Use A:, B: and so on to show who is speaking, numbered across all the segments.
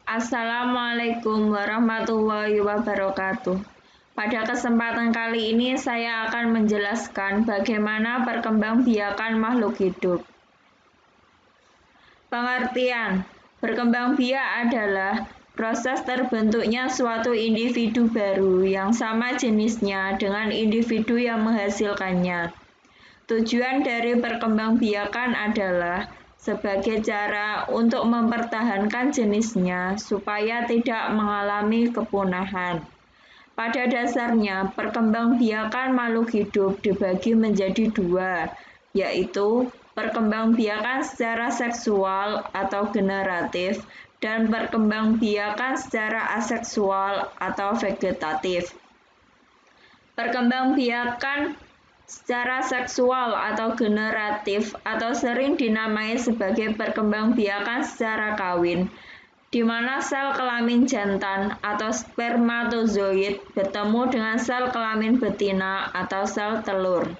A: Assalamualaikum warahmatullahi wabarakatuh. Pada kesempatan kali ini saya akan menjelaskan bagaimana perkembangbiakan makhluk hidup. Pengertian: berkembangbiak adalah proses terbentuknya suatu individu baru yang sama jenisnya dengan individu yang menghasilkannya. Tujuan dari perkembangbiakan adalah sebagai cara untuk mempertahankan jenisnya supaya tidak mengalami kepunahan. Pada dasarnya, perkembangbiakan makhluk hidup dibagi menjadi dua, yaitu perkembangbiakan secara seksual atau generatif dan perkembangbiakan secara aseksual atau vegetatif. Perkembangbiakan secara seksual atau generatif atau sering dinamai sebagai perkembangbiakan secara kawin, di mana sel kelamin jantan atau spermatozoid bertemu dengan sel kelamin betina atau sel telur.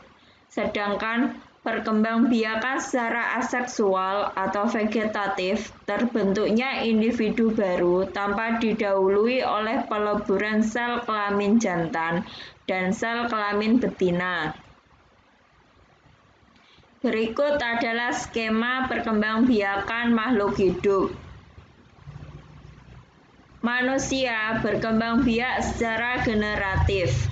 A: Sedangkan perkembangbiakan secara aseksual atau vegetatif terbentuknya individu baru tanpa didahului oleh peleburan sel kelamin jantan dan sel kelamin betina. Berikut adalah skema perkembangbiakan makhluk hidup. Manusia berkembangbiak secara generatif.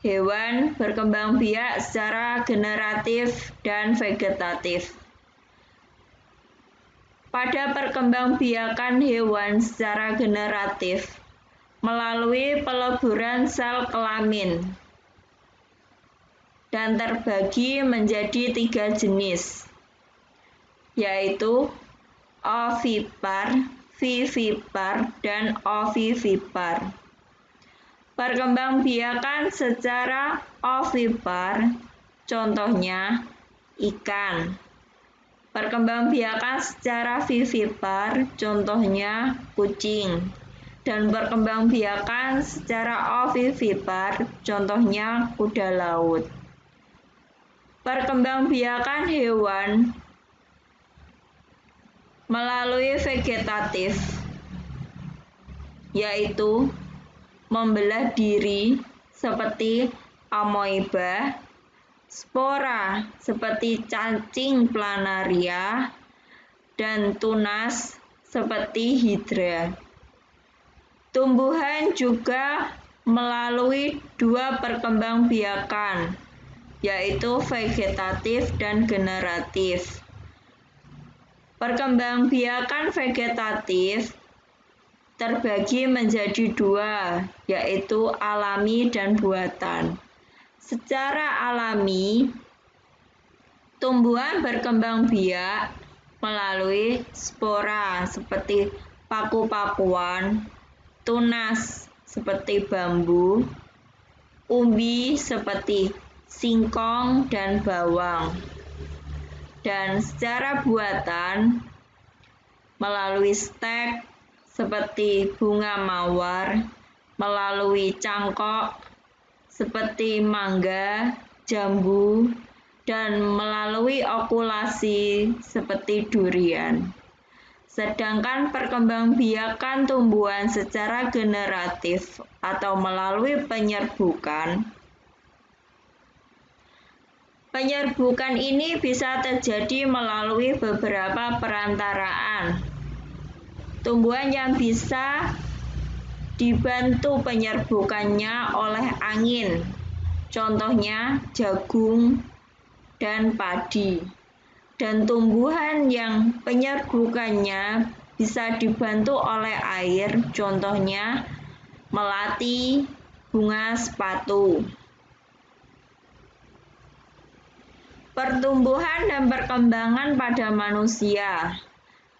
A: Hewan berkembangbiak secara generatif dan vegetatif. Pada perkembangbiakan hewan secara generatif, melalui peleburan sel kelamin, dan terbagi menjadi 3 jenis, yaitu ovipar, vivipar, dan ovivipar. Perkembangbiakan secara ovipar, contohnya ikan. Perkembangbiakan secara vivipar, contohnya kucing. Dan perkembangbiakan secara ovivipar, contohnya kuda laut. Perkembangbiakan hewan melalui vegetatif, yaitu membelah diri seperti amoeba, spora seperti cacing planaria, dan tunas seperti hidra. Tumbuhan juga melalui 2 perkembangbiakan, yaitu vegetatif dan generatif. Perkembangbiakan vegetatif terbagi menjadi 2, yaitu alami dan buatan. Secara alami, tumbuhan berkembangbiak melalui spora seperti paku-pakuan, tunas seperti bambu, umbi seperti singkong dan bawang. Dan secara buatan melalui stek seperti bunga mawar, melalui cangkok seperti mangga, jambu, dan melalui okulasi seperti durian. Sedangkan perkembangbiakan tumbuhan secara generatif atau melalui penyerbukan ini bisa terjadi melalui beberapa perantaraan. Tumbuhan yang bisa dibantu penyerbukannya oleh angin, contohnya jagung dan padi. Dan tumbuhan yang penyerbukannya bisa dibantu oleh air, contohnya melati, bunga sepatu. Pertumbuhan dan perkembangan pada manusia.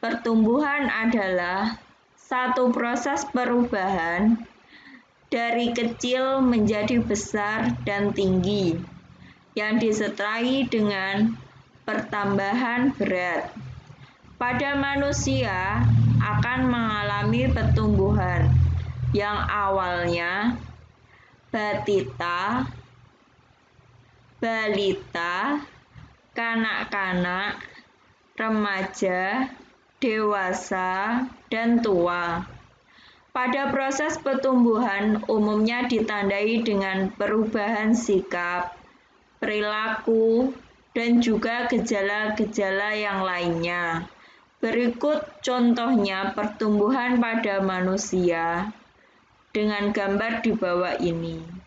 A: Pertumbuhan adalah satu proses perubahan dari kecil menjadi besar dan tinggi yang disertai dengan pertambahan berat. Pada manusia akan mengalami pertumbuhan yang awalnya batita, balita, kanak-kanak, remaja, dewasa, dan tua. Pada proses pertumbuhan umumnya ditandai dengan perubahan sikap, perilaku, dan juga gejala-gejala yang lainnya. Berikut contohnya pertumbuhan pada manusia dengan gambar di bawah ini.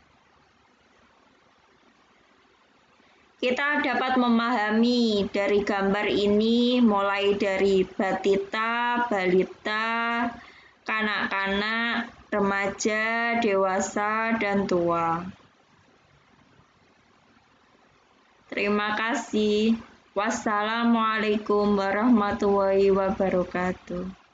A: Kita dapat memahami dari gambar ini mulai dari batita, balita, kanak-kanak, remaja, dewasa, dan tua. Terima kasih. Wassalamualaikum warahmatullahi wabarakatuh.